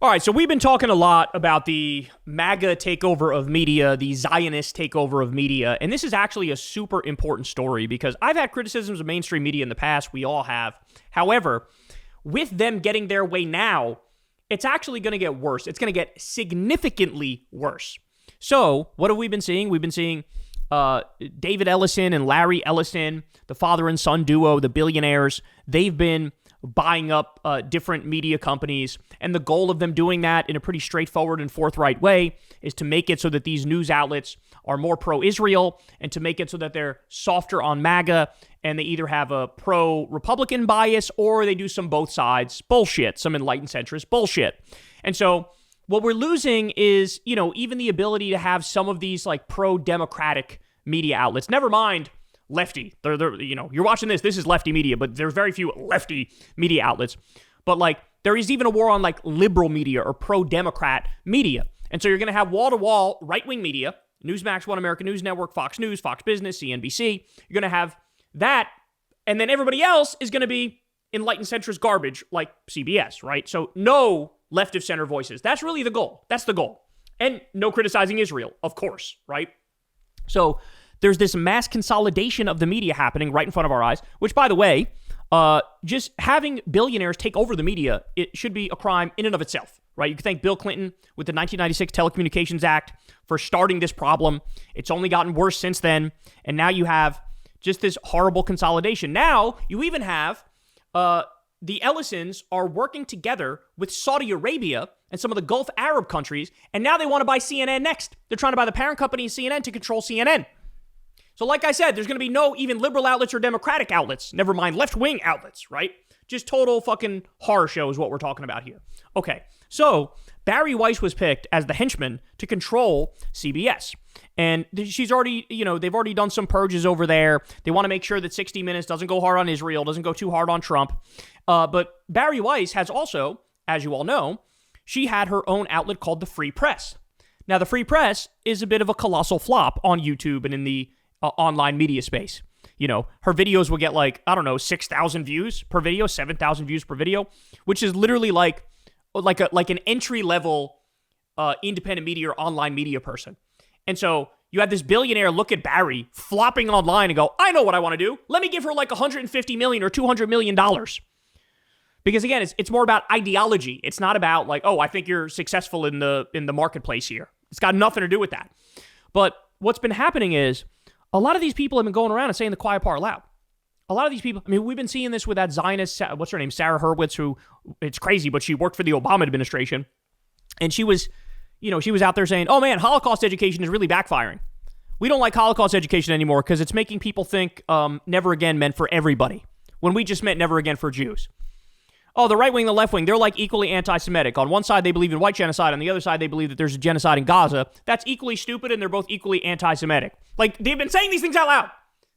All right, so we've been talking a lot about the MAGA takeover of media, the Zionist takeover of media, and this is actually a super important story because I've had criticisms of mainstream media in the past. We all have. However, with them getting their way now, it's actually going to get worse. It's going to get significantly worse. So what have we been seeing? We've been seeing David Ellison and Larry Ellison, the father and son duo, the billionaires. They've been buying up different media companies, and the goal of them doing that in a pretty straightforward and forthright way is to make it so that these news outlets are more pro-Israel and to make it so that they're softer on MAGA and they either have a pro-Republican bias or they do some both sides bullshit, some enlightened centrist bullshit. And so what we're losing is, you know, even the ability to have some of these like pro-democratic media outlets. Never mind lefty. They're you know, you're watching this is lefty media, but there's very few lefty media outlets. But like there is even a war on like liberal media or pro-democrat media. And so you're going to have wall-to-wall right-wing media, Newsmax, One American News Network, Fox News, Fox Business, CNBC. You're going to have that, and then everybody else is going to be enlightened centrist garbage like CBS, right? So no left of center voices. That's really the goal. That's the goal. And no criticizing Israel, of course, right? So there's this mass consolidation of the media happening right in front of our eyes, which, by the way, just having billionaires take over the media, it should be a crime in and of itself, right? You can thank Bill Clinton with the 1996 Telecommunications Act for starting this problem. It's only gotten worse since then. And now you have just this horrible consolidation. Now you even have the Ellisons are working together with Saudi Arabia and some of the Gulf Arab countries, and now they want to buy CNN next. They're trying to buy the parent company CNN to control CNN. So like I said, there's going to be no even liberal outlets or democratic outlets, never mind left-wing outlets, right? Just total fucking horror show is what we're talking about here. Okay, so BARI Weiss was picked as the henchman to control CBS. And she's already, you know, they've already done some purges over there. They want to make sure that 60 Minutes doesn't go hard on Israel, doesn't go too hard on Trump. But BARI Weiss has also, as you all know, she had her own outlet called the Free Press. Now, the Free Press is a bit of a colossal flop on YouTube and in the online media space. You know, her videos will get like, I don't know, 6,000 views per video, 7,000 views per video, which is literally like an entry-level independent media or online media person. And so you have this billionaire look at BARI flopping online and go, I know what I want to do. Let me give her like $150 million or $200 million. Because again, it's more about ideology. It's not about like, oh, I think you're successful in the marketplace here. It's got nothing to do with that. But what's been happening is a lot of these people have been going around and saying the quiet part loud. A lot of these people, I mean, we've been seeing this with that Zionist, what's her name, Sarah Hurwitz, who, it's crazy, but she worked for the Obama administration. And she was, you know, she was out there saying, oh man, Holocaust education is really backfiring. We don't like Holocaust education anymore because it's making people think never again meant for everybody, when we just meant never again for Jews. Oh, the right wing, the left wing, they're like equally anti-Semitic. On one side, they believe in white genocide. On the other side, they believe that there's a genocide in Gaza. That's equally stupid, and they're both equally anti-Semitic. Like, they've been saying these things out loud.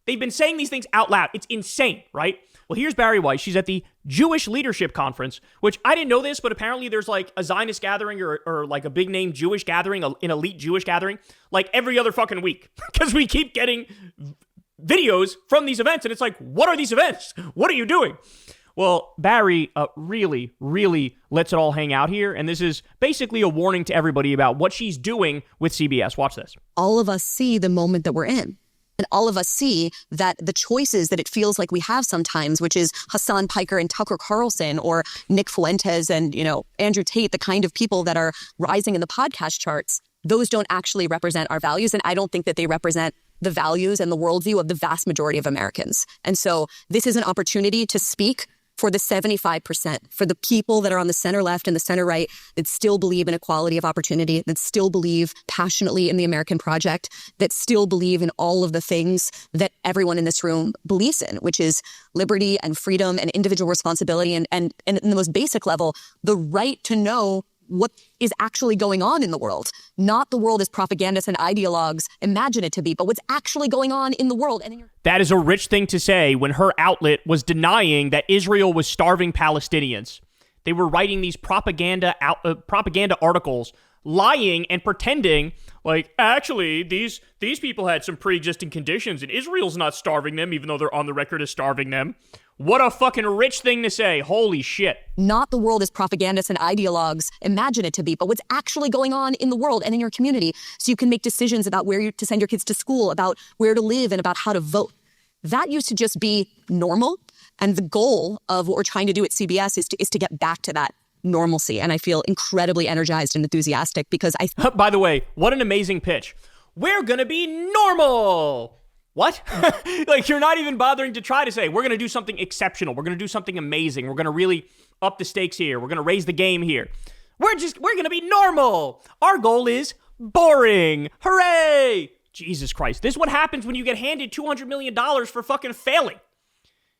They've been saying these things out loud. It's insane, right? Well, here's BARI Weiss. She's at the Jewish Leadership Conference, which I didn't know this, but apparently there's like a Zionist gathering or like a big name Jewish gathering, an elite Jewish gathering, like every other fucking week. Because we keep getting videos from these events, and it's like, what are these events? What are you doing? Well, BARI really, really lets it all hang out here. And this is basically a warning to everybody about what she's doing with CBS. Watch this. All of us see the moment that we're in. And all of us see that the choices that it feels like we have sometimes, which is Hassan Piker and Tucker Carlson or Nick Fuentes and, you know, Andrew Tate, the kind of people that are rising in the podcast charts, those don't actually represent our values. And I don't think that they represent the values and the worldview of the vast majority of Americans. And so this is an opportunity to speak for the 75%, for the people that are on the center left and the center right that still believe in equality of opportunity, that still believe passionately in the American project, that still believe in all of the things that everyone in this room believes in, which is liberty and freedom and individual responsibility and in the most basic level, the right to know what is actually going on in the world. Not the world as propagandists and ideologues imagine it to be, but what's actually going on in the world. That is a rich thing to say when her outlet was denying that Israel was starving Palestinians. They were writing these propaganda articles, lying and pretending like, actually, these people had some pre-existing conditions and Israel's not starving them, even though they're on the record as starving them. What a fucking rich thing to say. Holy shit. Not the world as propagandists and ideologues imagine it to be, but what's actually going on in the world and in your community, so you can make decisions about where to send your kids to school, about where to live, and about how to vote. That used to just be normal. And the goal of what we're trying to do at CBS is to get back to that normalcy. And I feel incredibly energized and enthusiastic because By the way, what an amazing pitch. We're going to be normal. What? Like, you're not even bothering to try to say, we're going to do something exceptional. We're going to do something amazing. We're going to really up the stakes here. We're going to raise the game here. We're going to be normal. Our goal is boring. Hooray. Jesus Christ. This is what happens when you get handed $200 million for fucking failing.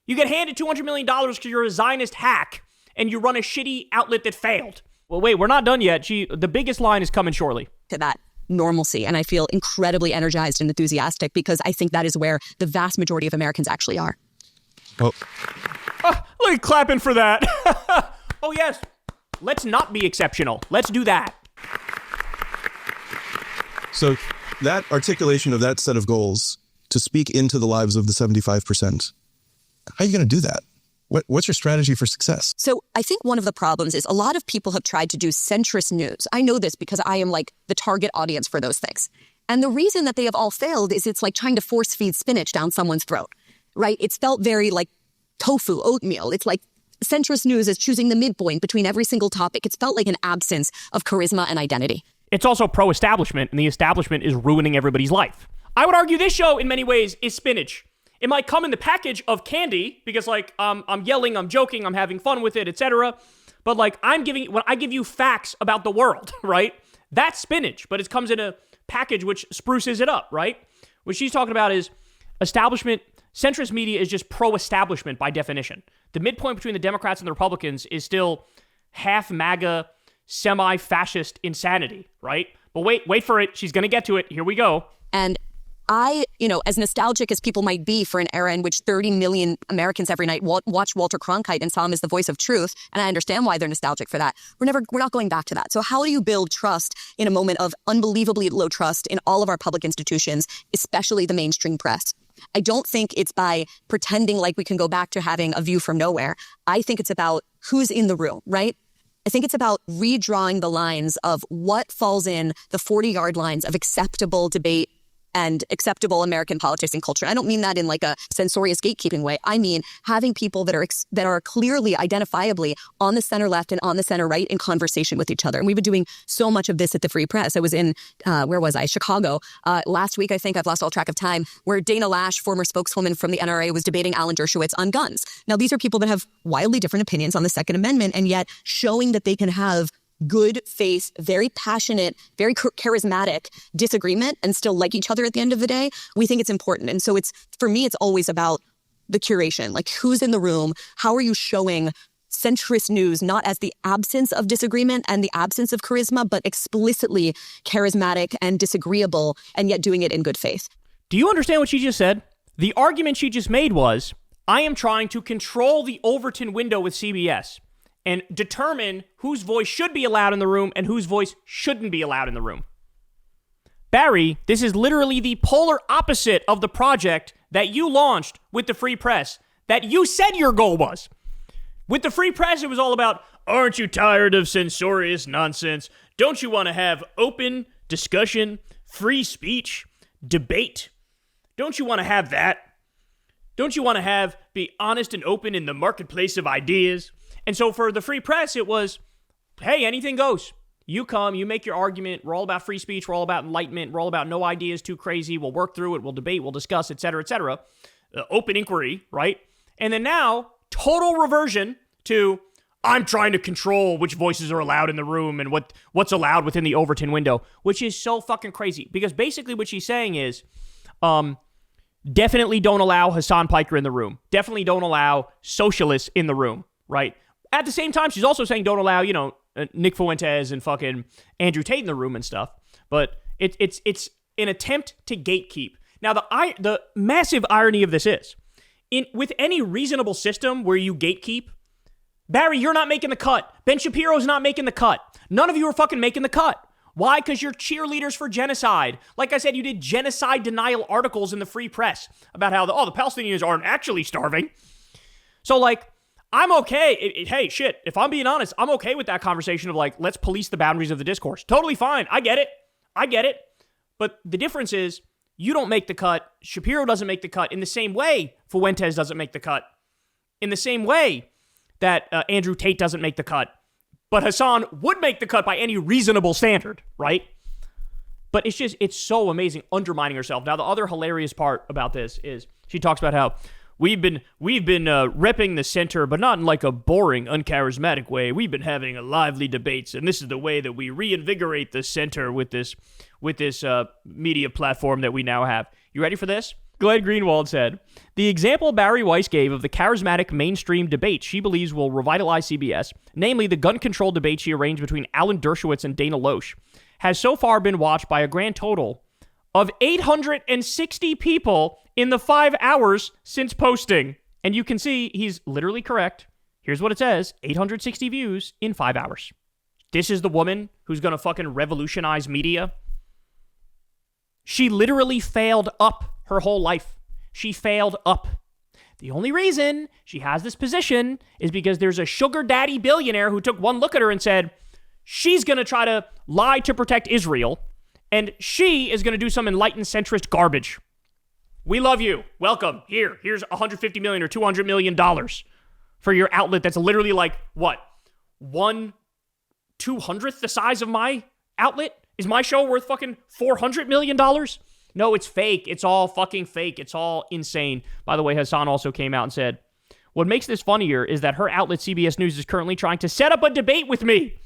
You get handed $200 million because you're a Zionist hack and you run a shitty outlet that failed. Well, wait, we're not done yet. The biggest line is coming shortly. To that normalcy. And I feel incredibly energized and enthusiastic because I think that is where the vast majority of Americans actually are. Well, like clapping for that. Oh, yes. Let's not be exceptional. Let's do that. so that articulation of that set of goals to speak into the lives of the 75%, how are you going to do that? What's your strategy for success? So I think one of the problems is a lot of people have tried to do centrist news. I know this because I am like the target audience for those things. And the reason that they have all failed is it's like trying to force feed spinach down someone's throat, right? It's felt very like tofu, oatmeal. It's like centrist news is choosing the midpoint between every single topic. It's felt like an absence of charisma and identity. It's also pro-establishment, and the establishment is ruining everybody's life. I would argue this show, in many ways, is spinach. It might come in the package of candy because, like, I'm yelling, I'm joking, I'm having fun with it, etc. But like, when I give you facts about the world, right? That's spinach, but it comes in a package which spruces it up, right? What she's talking about is establishment. Centrist media is just pro-establishment by definition. The midpoint between the Democrats and the Republicans is still half MAGA, semi-fascist insanity, right? But wait for it. She's going to get to it. Here we go. And I, as nostalgic as people might be for an era in which 30 million Americans every night watch Walter Cronkite and saw him as the voice of truth, and I understand why they're nostalgic for that, we're not going back to that. So how do you build trust in a moment of unbelievably low trust in all of our public institutions, especially the mainstream press? I don't think it's by pretending like we can go back to having a view from nowhere. I think it's about who's in the room, right? I think it's about redrawing the lines of what falls in the 40-yard lines of acceptable debate and acceptable American politics and culture. I don't mean that in like a censorious gatekeeping way. I mean having people that are clearly identifiably on the center left and on the center right in conversation with each other. And we've been doing so much of this at the Free Press. I was in, Chicago. Last week, I think, I've lost all track of time, where Dana Lash, former spokeswoman from the NRA, was debating Alan Dershowitz on guns. Now, these are people that have wildly different opinions on the Second Amendment, and yet showing that they can have good faith, very passionate, very charismatic disagreement and still like each other at the end of the day, we think it's important. And so for me, it's always about the curation, like who's in the room, how are you showing centrist news, not as the absence of disagreement and the absence of charisma, but explicitly charismatic and disagreeable, and yet doing it in good faith. Do you understand what she just said? The argument she just made was, I am trying to control the Overton window with CBS and determine whose voice should be allowed in the room and whose voice shouldn't be allowed in the room. Barry, this is literally the polar opposite of the project that you launched with the Free Press, that you said your goal was. With the Free Press, it was all about, aren't you tired of censorious nonsense? Don't you want to have open discussion, free speech, debate? Don't you want to have that? Don't you want to be honest and open in the marketplace of ideas? And so for the Free Press, it was, hey, anything goes. You come, you make your argument. We're all about free speech. We're all about enlightenment. We're all about no ideas too crazy. We'll work through it. We'll debate. We'll discuss, et cetera, et cetera. Open inquiry, right? And then now, total reversion to, I'm trying to control which voices are allowed in the room and what's allowed within the Overton window, which is so fucking crazy. Because basically what she's saying is, definitely don't allow Hassan Piker in the room. Definitely don't allow socialists in the room, right? At the same time, she's also saying don't allow, Nick Fuentes and fucking Andrew Tate in the room and stuff. But it's an attempt to gatekeep. Now, the massive irony of this is, with any reasonable system where you gatekeep, Barry, you're not making the cut. Ben Shapiro's not making the cut. None of you are fucking making the cut. Why? Because you're cheerleaders for genocide. Like I said, you did genocide denial articles in the Free Press about how the Palestinians aren't actually starving. So, like, I'm okay. Hey, shit, if I'm being honest, I'm okay with that conversation of, like, let's police the boundaries of the discourse. Totally fine. I get it. But the difference is, you don't make the cut. Shapiro doesn't make the cut. In the same way, Fuentes doesn't make the cut. In the same way that Andrew Tate doesn't make the cut. But Hassan would make the cut by any reasonable standard, right? But it's so amazing, undermining herself. Now, the other hilarious part about this is she talks about how we've been repping the center, but not in like a boring, uncharismatic way. We've been having a lively debates, and this is the way that we reinvigorate the center with this media platform that we now have. You ready for this? Glenn Greenwald said, the example BARI WEISS gave of the charismatic mainstream debate she believes will revitalize CBS, namely the gun control debate she arranged between Alan Dershowitz and Dana Loesch, has so far been watched by a grand total of 860 people in the 5 hours since posting. And you can see he's literally correct. Here's what it says, 860 views in 5 hours. This is the woman who's going to fucking revolutionize media. She literally failed up her whole life. She failed up. The only reason she has this position is because there's a sugar daddy billionaire who took one look at her and said, she's going to try to lie to protect Israel, and she is going to do some enlightened centrist garbage. We love you. Welcome. Here's $150 million or $200 million for your outlet that's literally like, what, 1/200th the size of my outlet? Is my show worth fucking $400 million? No, it's fake. It's all fucking fake. It's all insane. By the way, Hassan also came out and said, what makes this funnier is that her outlet, CBS News, is currently trying to set up a debate with me.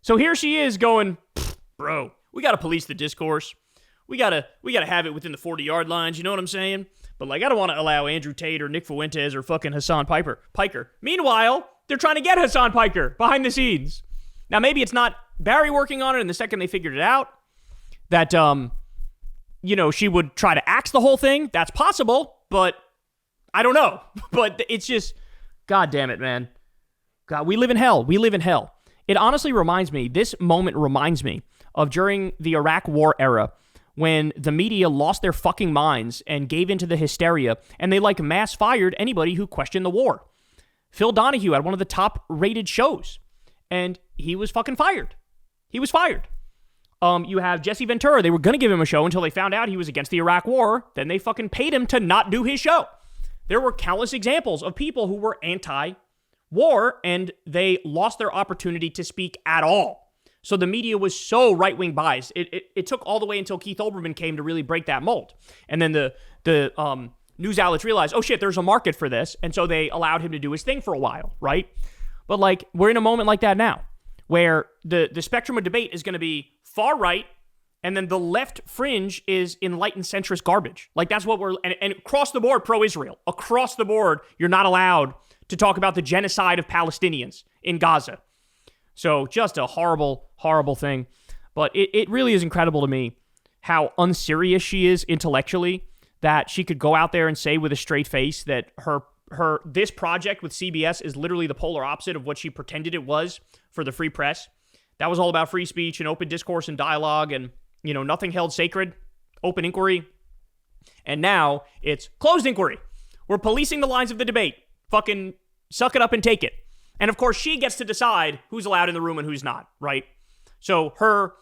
So here she is going, bro, we got to police the discourse. We got to have it within the 40-yard lines. You know what I'm saying? But, like, I don't want to allow Andrew Tate or Nick Fuentes or fucking Hassan Piker. Meanwhile, they're trying to get Hassan Piker behind the scenes. Now, maybe it's not BARI working on it, and the second they figured it out, that, she would try to axe the whole thing. That's possible, but I don't know. But it's just, God damn it, man. God, we live in hell. It honestly this moment reminds me of during the Iraq War era, when the media lost their fucking minds and gave into the hysteria, and they like mass fired anybody who questioned the war. Phil Donahue had one of the top rated shows, and he was fucking fired. He was fired. You have Jesse Ventura. They were going to give him a show until they found out he was against the Iraq War. Then they fucking paid him to not do his show. There were countless examples of people who were anti-war, and they lost their opportunity to speak at all. So the media was so right-wing biased. It took all the way until Keith Olbermann came to really break that mold. And then the news outlets realized, oh shit, there's a market for this. And so they allowed him to do his thing for a while, right? But like, we're in a moment like that now, where the spectrum of debate is going to be far right, and then the left fringe is enlightened centrist garbage. Like, that's what and across the board, pro-Israel. Across the board, you're not allowed to talk about the genocide of Palestinians in Gaza. So just a horrible, horrible thing. But it really is incredible to me how unserious she is intellectually, that she could go out there and say with a straight face that this project with CBS is literally the polar opposite of what she pretended it was for the free press. That was all about free speech and open discourse and dialogue and, nothing held sacred, open inquiry. And now it's closed inquiry. We're policing the lines of the debate. Fucking suck it up and take it. And of course, she gets to decide who's allowed in the room and who's not, right? So her,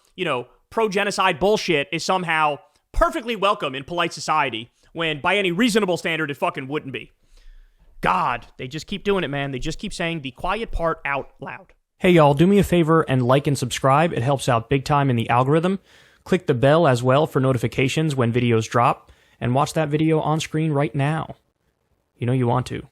pro-genocide bullshit is somehow perfectly welcome in polite society, when by any reasonable standard, it fucking wouldn't be. God, they just keep doing it, man. They just keep saying the quiet part out loud. Hey, y'all, do me a favor and like and subscribe. It helps out big time in the algorithm. Click the bell as well for notifications when videos drop, and watch that video on screen right now. You know you want to.